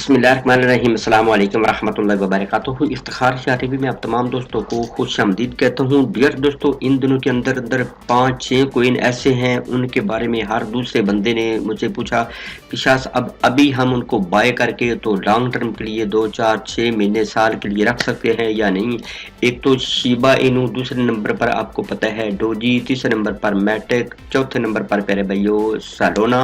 बिस्मिल्लाहिर्रहमानिर्रहीम, अस्सलाम वालेकुम रहमतुल्लाहि व बरकातुहू। इफ्तिखार टीवी में आप तमाम दोस्तों को खुश आमदीद कहता हूँ। डियर दोस्तों, इन दिनों के अंदर 5-6 कोइन ऐसे हैं, उनके बारे में हर दूसरे बंदे ने मुझे पूछा कि शायद अब अभी हम उनको बाय करके तो लॉन्ग टर्म के लिए 2-4-6 महीने साल के लिए रख सकते हैं या नहीं। एक तो शिबा इनू, दूसरे नंबर पर आपको पता है डोजी, तीसरे नंबर पर मैटिक, चौथे नंबर पर प्यारे भाइयों सालोना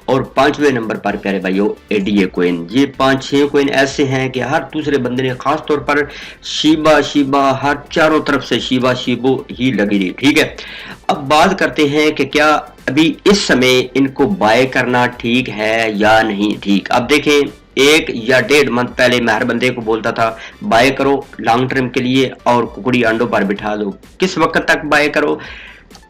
और 5वें नंबर पर प्यारे भाइयों एडीए कोइन। ये 5-6 कोइन ऐसे हैं कि हर दूसरे बंदे ने खास तौर पर शिबा हर चारों तरफ से शिबो ही लगी रही। ठीक है, अब बात करते हैं कि क्या अभी इस समय इनको बाय करना ठीक है या नहीं ठीक। अब देखें, 1 या 1.5 मंथ पहले मैं हर बंदे को बोलता था बाय करो लॉन्ग टर्म के लिए और कुकड़ी अंडों पर बिठा दो। किस वक्त तक बाय करो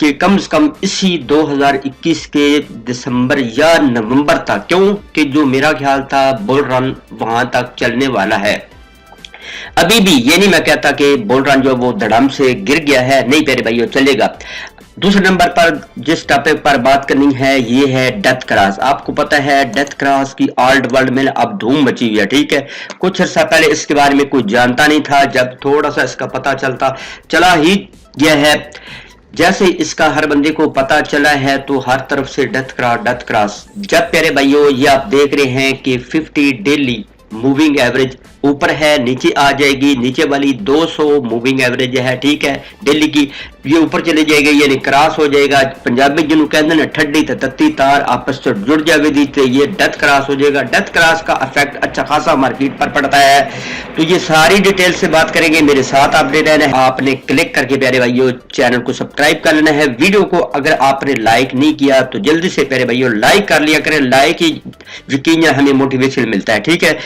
कि कम से कम इसी 2021 के दिसंबर या नवंबर तक, क्यों कि जो मेरा ख्याल था बुल रन वहां तक चलने वाला है। अभी भी ये नहीं मैं कहता कि बुल रन जो वो धड़ाम से गिर गया है, नहीं प्यारे भाइयों चलेगा। दूसरे नंबर पर जिस टॉपिक पर बात करनी है ये है डेथ क्रॉस। आपको पता है डेथ क्रॉस की ऑल्ड वर्ल्ड में अब धूम मची हुई है। ठीक है, कुछ अर्सा पहले इसके बारे में कोई जानता नहीं था, जब थोड़ा सा इसका पता चला ही यह है। जैसे इसका हर बंदे को पता चला है तो हर तरफ से डेथ क्रॉस। जब प्यारे भाइयों ये आप देख रहे हैं कि 50 डेली मूविंग एवरेज ऊपर है, नीचे आ जाएगी, नीचे वाली 200 मूविंग एवरेज है, ठीक है डेली की, ये ऊपर चले जाएगा, यानी क्रॉस हो जाएगा। पंजाबी जिन्होंने कहते हैं ठंडी तत्ती तार आपस में जुड़ जाएगी, तो ये डेथ क्रॉस हो जाएगा। डेथ क्रॉस का इफेक्ट अच्छा खासा मार्केट पर पड़ता है। तो ये सारी डिटेल से बात करेंगे, मेरे साथ आपने रहना है। आपने क्लिक करके प्यारे भाइयों चैनल को सब्सक्राइब कर लेना है। वीडियो को अगर आपने लाइक नहीं किया तो जल्दी से प्यारे भाइयों लाइक कर लिया करें, लाइक ही यकीन हमें मोटिवेशन मिलता है। ठीक है,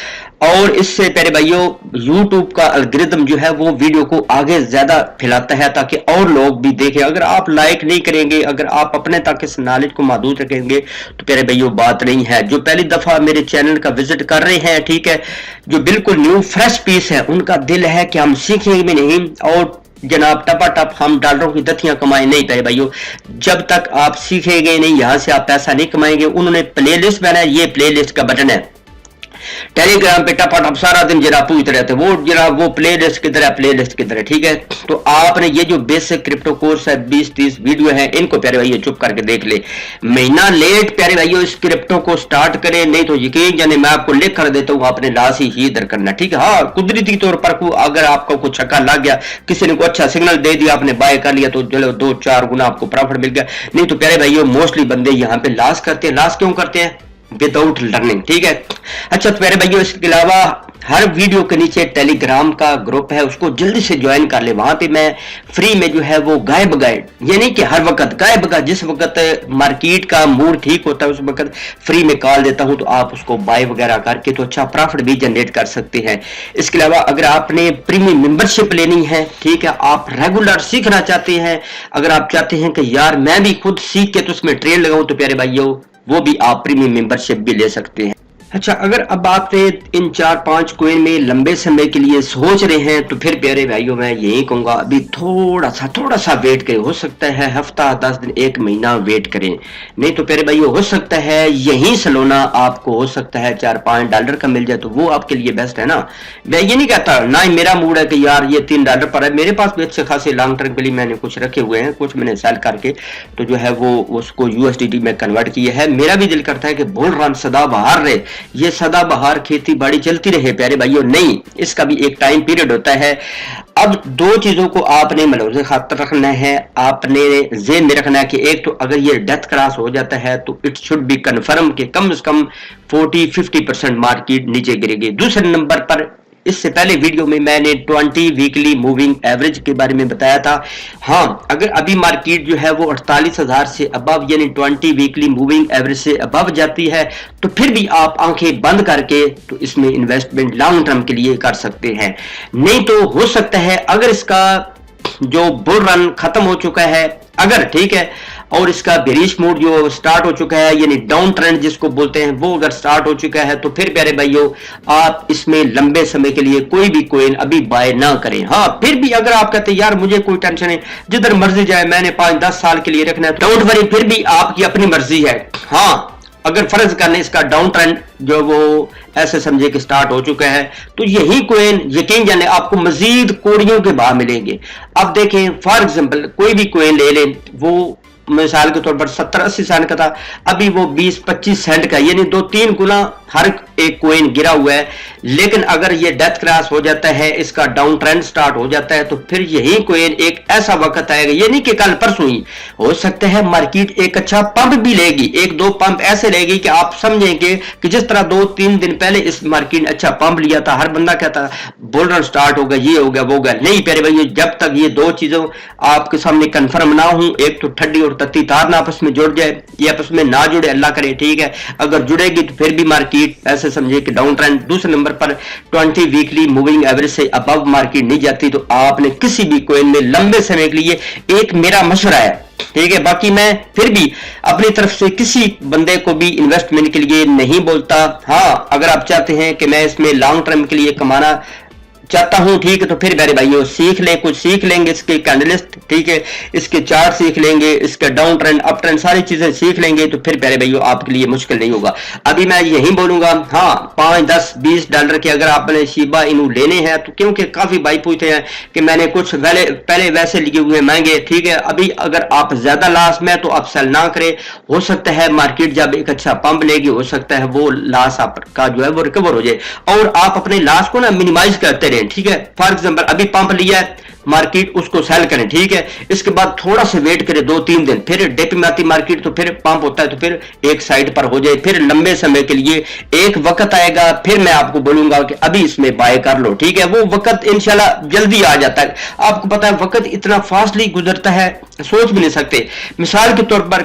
और इससे प्यारे भाइयों YouTube का एल्गोरिथम जो है वो वीडियो को आगे ज्यादा फैलाता है ताकि और लोग भी देखें। अगर आप लाइक नहीं करेंगे, अगर आप अपने तक इस नॉलेज को महदूद रखेंगे तो प्यारे भाइयों बात नहीं है। जो पहली दफा मेरे चैनल का विजिट कर रहे हैं, ठीक है, जो बिल्कुल न्यू फ्रेश पीस है, उनका दिल है कि हम सीखेंगे भी नहीं और जनाब टपाटप हम डॉलरों की दथियां कमाए नहीं प्यारे भाइयों। जब तक आप सीखेंगे नहीं, यहां से आप पैसा नहीं कमाएंगे। उन्होंने प्लेलिस्ट बनाया, ये प्लेलिस्ट का बटन है टेलीग्राम पे, टपाटप सारा दिन जरा पूछते रहते वो जनाब वो प्लेलिस्ट की तरह। ठीक है, तो आपने ये जो बेसिक क्रिप्टो कोर्स है 20-30 वीडियो है, इनको प्यारे भाइयों चुप करके देख ले। महीना लेट प्यारे भाइयों इस क्रिप्टो को स्टार्ट करें, नहीं तो यकीन जाने मैं आपको लिख कर देता हूँ, आपने लाश ही इधर करना। ठीक है, हाँ कुदरती तौर पर अगर आपका कुछ छक्का लग गया, किसी ने कोई अच्छा सिग्नल दे दिया, आपने बाय कर लिया तो चलो 2-4 गुना आपको प्रॉफिट मिल गया। नहीं तो प्यारे भाइयों मोस्टली बंदे यहाँ पे लॉस करते हैं। लॉस क्यों करते हैं? Without learning. ठीक है, अच्छा तो प्यारे भाइयों इसके अलावा हर वीडियो के नीचे टेलीग्राम का ग्रुप है, उसको जल्दी से ज्वाइन कर ले। वहां पे मैं फ्री में जो है वो गायब गाइड, यानी कि हर वक्त गायब जिस वक्त मार्केट का मूड ठीक होता है उस वक्त फ्री में कॉल देता हूं, तो आप उसको बाय वगैरह करके तो अच्छा प्रॉफिट भी जनरेट कर सकते हैं। इसके अलावा अगर आपने प्रीमियम मेंबरशिप लेनी है, ठीक है, आप रेगुलर सीखना चाहते हैं, अगर आप चाहते हैं कि यार मैं भी खुद सीख के तो उसमें ट्रेड लगाऊं, तो प्यारे भाइयों वो भी आप प्रीमियम मेंबरशिप भी ले सकते हैं। अच्छा, अगर अब आप इन 4-5 कोइन में लंबे समय के लिए सोच रहे हैं तो फिर प्यारे भाइयों मैं यही कहूंगा अभी थोड़ा सा वेट करें। हो सकता है हफ्ता 10 दिन 1 महीना वेट करें, नहीं तो प्यारे भाइयों हो सकता है यही सलोना आपको हो सकता है $4-5 का मिल जाए, तो वो आपके लिए बेस्ट है ना। मैं ये नहीं कहता, ना ही मेरा मूड है कि यार ये $3 पर है। मेरे पास भी अच्छे खासे लॉन्ग टर्म के लिए मैंने कुछ रखे हुए हैं, कुछ मैंने सेल करके तो जो है वो उसको USDT में कन्वर्ट किया है। मेरा भी दिल करता है कि बुल रन सदा बहार रहे, ये सदा बहार खेती बाड़ी चलती रहे प्यारे भाइयों, नहीं इसका भी एक टाइम पीरियड होता है। अब 2 चीजों को आपने मलूज़े खातर रखना है, आपने ज़हन में रखना है कि एक तो अगर ये डेथ क्रॉस हो जाता है तो इट शुड बी कन्फर्म कि कम से कम 40-50% मार्केट नीचे गिरेगी। दूसरे नंबर पर इससे पहले वीडियो में मैंने 20 वीकली मूविंग एवरेज के बारे में बताया था। हाँ, अगर अभी मार्केट जो है वो 48,000 से अबव यानी 20 वीकली मूविंग एवरेज से अबव जाती है तो फिर भी आप आंखें बंद करके तो इसमें इन्वेस्टमेंट लॉन्ग टर्म के लिए कर सकते हैं। नहीं तो हो सकता है अगर इसका जो बुल रन खत्म हो चुका है, अगर ठीक है, और इसका बेरिश मोड जो स्टार्ट हो चुका है यानी डाउन ट्रेंड जिसको बोलते हैं वो अगर स्टार्ट हो चुका है तो फिर प्यारे भाइयों आप इसमें लंबे समय के लिए कोई भी कोइन अभी बाय ना करें। हाँ, फिर भी अगर आप कहते हैं यार मुझे कोई टेंशन है, जिधर मर्जी जाए मैंने 5-10 साल के लिए रखना है, डोंट वरी, फिर भी आपकी अपनी मर्जी है। हाँ, अगर फर्ज करने इसका डाउन ट्रेंड जो वो ऐसे समझे कि स्टार्ट हो चुका है, तो यही कोइन यकीन जाने आपको मजीद कोड़ियों के भाव मिलेंगे। अब देखें फॉर एग्जांपल कोई भी कोइन ले लें, वो मिसाल के तौर पर 70-80 सेंट का था, अभी वो 20-25 सेंट का, यानी 2-3 गुना हर एक कोइन गिरा हुआ है। लेकिन अगर ये डेथ क्रॉस हो जाता है, इसका डाउन ट्रेंड स्टार्ट हो जाता है, तो फिर यही कोइन एक ऐसा वक्त आएगा, ये नहीं कि कल परसों ही हो सकता है मार्केट एक अच्छा पंप भी लेगी, 1-2 पंप ऐसे लेगी कि आप समझेंगे कि जिस तरह 2-3 दिन पहले इस मार्केट ने अच्छा पंप लिया था, हर बंदा कहता बुल रन स्टार्ट हो गया, ये हो गया वो हो गया। नहीं प्यारे भाई, जब तक ये दो चीजों आपके सामने कंफर्म ना हो, एक तो ठंडी और तत्ती तार ना आपस में जुड़ जाए, ये आपस में ना जुड़े, अल्लाह करे, ठीक है। अगर जुड़ेगी तो फिर भी मार्केट ऐसे समझे कि डाउन ट्रेंड। दूसरे नंबर पर 20 वीकली मूविंग एवरेज से अबव मार्केट नहीं जाती, तो आपने किसी भी कोइन में लंबे समय के लिए, एक मेरा मशवरा है, ठीक है, बाकी मैं फिर भी अपनी तरफ से किसी बंदे को भी इन्वेस्टमेंट के लिए नहीं बोलता। हाँ, अगर आप चाहते हैं कि मैं इसमें लॉन्ग टर्म के लिए कमाना चाहता हूं, ठीक है, तो फिर मेरे भाइयों सीख ले, कुछ सीख लेंगे, इसके कैंडलिस्ट, ठीक है, इसके चार्ट सीख लेंगे, इसका डाउन ट्रेंड अप ट्रेंड सारी चीजें सीख लेंगे, तो फिर प्यारे भाइयों आपके लिए मुश्किल नहीं होगा। अभी मैं यही बोलूंगा, हाँ, 5, 10, 20 डॉलर के अगर आपने शिबा इनू लेने हैं, तो क्योंकि काफी भाई पूछते हैं कि मैंने कुछ पहले वैसे लिए हुए महंगे, ठीक है, अभी अगर आप ज्यादा लॉस में तो आप सेल ना करें। हो सकता है मार्केट जब एक अच्छा पंप लेगी, हो सकता है वो लॉस आपका जो है वो रिकवर हो जाए, और आप अपने लॉस को ना मिनिमाइज करते, ठीक है। फॉर एग्जांपल अभी पंप लिया है मार्केट, उसको सेल करें, ठीक है, इसके बाद थोड़ा सा वेट करें 2-3 दिन, फिर डिप में आती मार्केट, तो फिर पंप होता है, तो फिर एक साइड पर हो जाए, फिर लंबे समय के लिए एक वक्त आएगा, फिर मैं आपको बोलूंगा कि अभी इसमें बाय कर लो, ठीक है। वो वक्त इंशाल्लाह जल्दी आ जाता है, आपको पता है वक्त इतना फास्टली गुजरता है, सोच भी नहीं सकते। मिसाल के तौर पर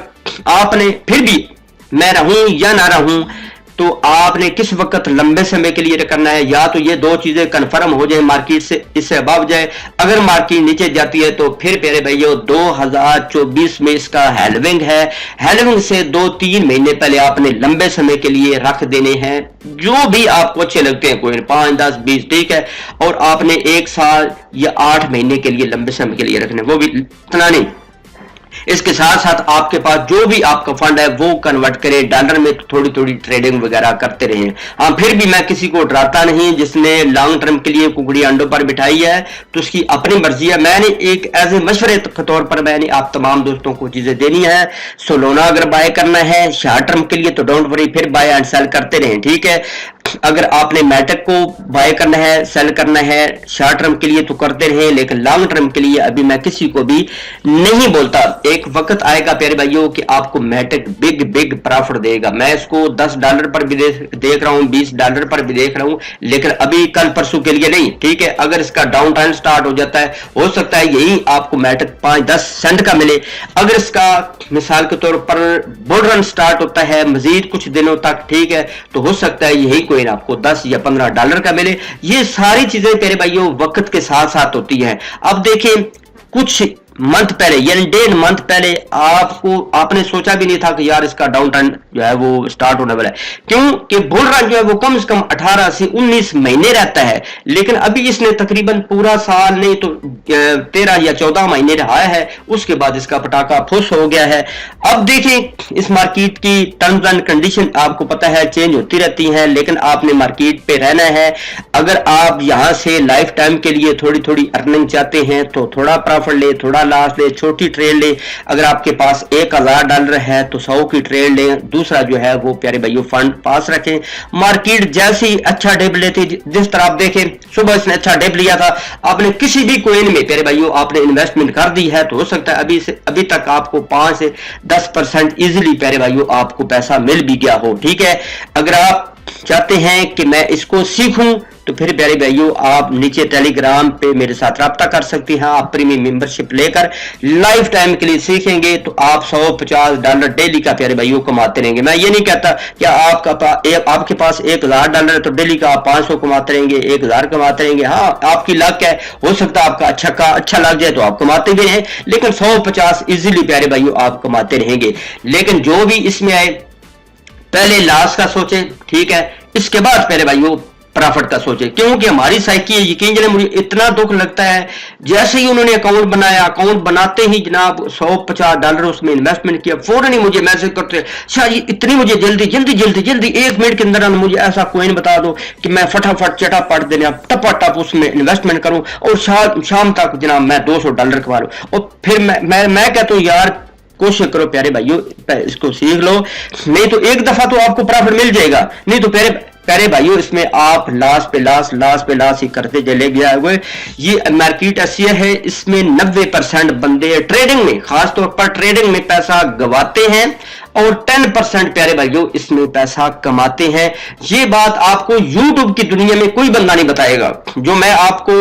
आपने फिर भी, मैं रहूं या ना रहूं, तो आपने किस वक्त लंबे समय के लिए करना है, या तो ये दो चीजें कंफर्म हो जाए, मार्केट से इससे अबव जाए। अगर मार्केट नीचे जाती है तो फिर प्यारे भाइयों 2024 में इसका हेलविंग है, हेलविंग से 2-3 महीने पहले आपने लंबे समय के लिए रख देने हैं, जो भी आपको अच्छे लगते हैं, कोई 5, 10, 20, ठीक है, और आपने 1 साल या 8 महीने के लिए लंबे समय के लिए रखने, वो भी इतना नहीं। इसके साथ साथ आपके पास जो भी आपका फंड है वो कन्वर्ट करें डॉलर में, तो थोड़ी थोड़ी ट्रेडिंग वगैरह करते रहे। हाँ, फिर भी मैं किसी को डराता नहीं, जिसने लॉन्ग टर्म के लिए कुकड़ी अंडों पर बिठाई है तो उसकी अपनी मर्जी है। मैंने एक एज ए मशवरे के तौर पर मैंने आप तमाम दोस्तों को चीजें देनी है। सोलोना अगर बाय करना है शॉर्ट टर्म के लिए तो डोंट वरी, फिर बाय एंड सेल करते रहें, ठीक है। अगर आपने मैटेक को बाय करना है, सेल करना है शॉर्ट टर्म के लिए तो करते रहे, लेकिन लॉन्ग टर्म के लिए अभी मैं किसी को भी नहीं बोलता। एक वक्त आएगा प्यारे भाइयों कि आपको मैटेक बिग बिग प्रॉफिट देगा। मैं इसको $10 पर भी देख रहा हूं, $20 पर भी देख रहा हूं, लेकिन अभी कल परसों के लिए नहीं, ठीक है। अगर इसका डाउन ट्रेंड स्टार्ट हो जाता है, हो सकता है यही आपको मैटेक 5-10 सेंट का मिले। अगर इसका मिसाल के तौर पर बुल रन स्टार्ट होता है मजीद कुछ दिनों तक, ठीक है, तो हो सकता है यही कोई आपको $10 या $15 का मिले। ये सारी चीजें प्यारे भाइयों वक्त के साथ साथ होती है। अब देखिए कुछ मंथ पहले यानी 1.5 मंथ पहले आपने सोचा भी नहीं था कि यार इसका डाउन ट्रेंड जो है वो स्टार्ट होने वाला है, क्योंकि बुल रन जो है वो कम से कम 18 से 19 महीने रहता है, लेकिन अभी इसने तकरीबन पूरा साल नहीं तो 13 या 14 महीने रहा है। उसके बाद इसका पटाखा फुस हो गया है। अब देखिए इस मार्केट की टर्म्स एंड कंडीशन आपको पता है चेंज होती रहती हैं, लेकिन आपने मार्केट पे रहना है। अगर आप यहां से लाइफ टाइम के लिए थोड़ी थोड़ी अर्निंग चाहते हैं तो थोड़ा प्रॉफिट ले, थोड़ा लॉस ले, छोटी ट्रेड ले। अगर आपके पास $1000 है तो 100 की ट्रेड ले। दूसरा जो है वो प्यारे भाइयों फंड पास रखें। मार्केट जैसे ही अच्छा डिप लेती, जिस तरह आप देखें सुबह इसने अच्छा डिप लिया था, आपने किसी भी कोइन में प्यारे भाइयों आपने इन्वेस्टमेंट कर दी है तो हो सकता है अभी तक आपको 5 से 10% इजीली प्यारे भाइयों आपको पैसा मिल भी गया हो, ठीक है। अगर आप चाहते हैं कि मैं इसको सीखूं तो फिर प्यारे भाइयों आप नीचे टेलीग्राम पे मेरे साथ राब्ता कर सकते हैं। आप प्रीमियम मेंबरशिप लेकर लाइफ टाइम के लिए सीखेंगे तो आप $150 डेली का प्यारे भाइयों कमाते रहेंगे। मैं ये नहीं कहता कि आपके पास $1000 है तो डेली का आप 500 कमाते रहेंगे, 1000 कमाते रहेंगे। हाँ, आपकी लक है, हो सकता है आपका अच्छा लग जाए तो आप कमाते भी रहें, लेकिन 150 इजीली प्यारे भाइयों आप कमाते रहेंगे। लेकिन जो भी इसमें आए पहले लॉस का सोचें, ठीक है, इसके बाद प्यारे भाइयों प्रॉफिट का सोचे, क्योंकि हमारी साइकी है। यकीन जाने मुझे इतना दुख लगता है, जैसे ही उन्होंने अकाउंट बनाया, अकाउंट बनाते ही जनाब $150 उसमें इन्वेस्टमेंट किया, फौरन ही मुझे मैसेज करते शाह जी इतनी मुझे जल्दी जल्दी जल्दी जल्दी 1 मिनट के अंदर मुझे ऐसा कॉइन बता दो कि मैं फटाफट चटापट देना टपाटप उसमें इन्वेस्टमेंट करूं और शाम तक जनाब मैं $200 कमा लूं। और फिर मैं कहता हूं यार कोशिश करो प्यारे भाइयों, इसको सीख लो, नहीं तो एक दफा तो आपको प्रॉफिट मिल जाएगा, नहीं तो प्यारे भाइयों इसमें आप लाश पे लाश ही करते चले गया हुए। ये मार्केट ऐसी है, इसमें 90% बंदे ट्रेडिंग में, खासतौर पर ट्रेडिंग में पैसा गवाते हैं और 10% प्यारे भाइयों इसमें पैसा कमाते हैं। ये बात आपको YouTube की दुनिया में कोई बंदा नहीं बताएगा। जो मैं आपको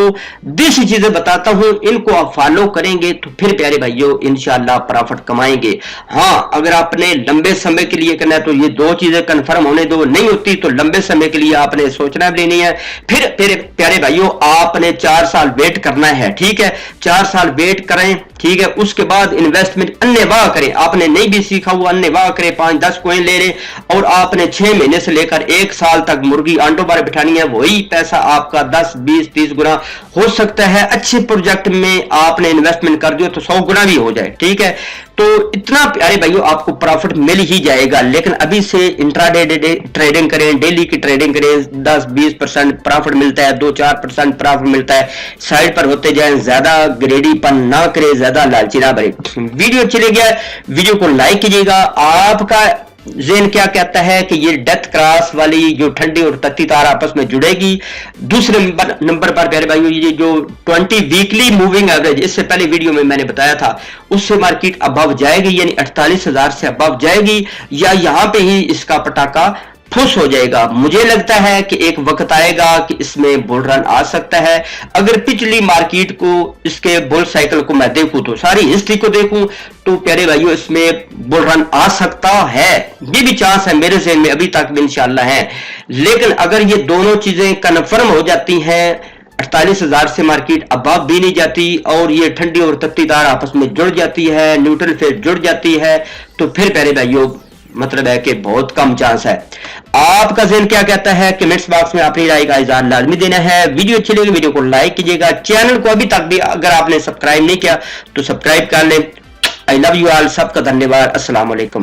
देसी चीजें बताता हूं, इनको आप फॉलो करेंगे तो फिर प्यारे भाइयों इंशाल्लाह प्रॉफिट कमाएंगे। हाँ, अगर आपने लंबे समय के लिए करना है तो ये 2 चीजें कंफर्म होने दो, नहीं होती तो लंबे समय के लिए आपने सोचना भी नहीं है। फिर प्यारे भाइयों आपने 4 साल वेट करना है, ठीक है, 4 साल वेट करें, ठीक है, उसके बाद इन्वेस्टमेंट अन्नेवाह करें। आपने नहीं भी सीखा हुआ अन्नेवाह करें, 5-10 कॉइन ले लें और आपने 6 महीने से लेकर 1 साल तक मुर्गी आंटों पर बिठानी है, वही पैसा आपका 10, 20, 30 गुना हो सकता है। अच्छे प्रोजेक्ट में आपने इन्वेस्टमेंट कर दिया तो 100 गुना भी हो जाए, ठीक है। तो इतना प्यारे भाइयों आपको प्रॉफिट मिल ही जाएगा, लेकिन अभी से इंट्राडे ट्रेडिंग करें, डेली की ट्रेडिंग करें, 10-20% प्रॉफिट मिलता है, 2-4% प्रॉफिट मिलता है, साइड पर होते जाएं, ज्यादा ग्रेडीपन ना करें, ज्यादा लालची ना बने। वीडियो चले गया, वीडियो को लाइक कीजिएगा। आपका ज़हन क्या कहता है कि ये डेथ क्रॉस वाली जो ठंडी और तत्ती तार आपस में जुड़ेगी? दूसरे नंबर पर प्यारे भाइयों ये जो 20 वीकली मूविंग एवरेज, इससे पहले वीडियो में मैंने बताया था, उससे मार्केट अबव जाएगी, यानी 48,000 से अबव जाएगी, या यहां पे ही इसका पटाखा फुस हो जाएगा। मुझे लगता है कि एक वक्त आएगा कि इसमें बुल रन आ सकता है। अगर पिछली मार्केट को, इसके बुल साइकिल को मैं देखूं तो, सारी हिस्ट्री को देखूं तो प्यारे भाइयों इसमें बुल रन आ सकता है, ये भी चांस है मेरे ज़हन में, अभी तक भी इंशाल्लाह है। लेकिन अगर ये दोनों चीजें कन्फर्म हो जाती हैं, 48,000 से मार्केट अबव भी नहीं जाती और ये ठंडी और तत्ती तार आपस में जुड़ जाती है, न्यूट्रल फेज जुड़ जाती है, तो फिर प्यारे भाइयों मतलब है कि बहुत कम चांस है। आपका ज़हन क्या कहता है? कमेंट्स बॉक्स में अपनी राय का इज़हार लाजमी देना है। वीडियो अच्छी लगी वीडियो को लाइक कीजिएगा। चैनल को अभी तक भी अगर आपने सब्सक्राइब नहीं किया तो सब्सक्राइब कर लें। आई लव यू ऑल, सबका धन्यवाद। अस्सलाम वालेकुम।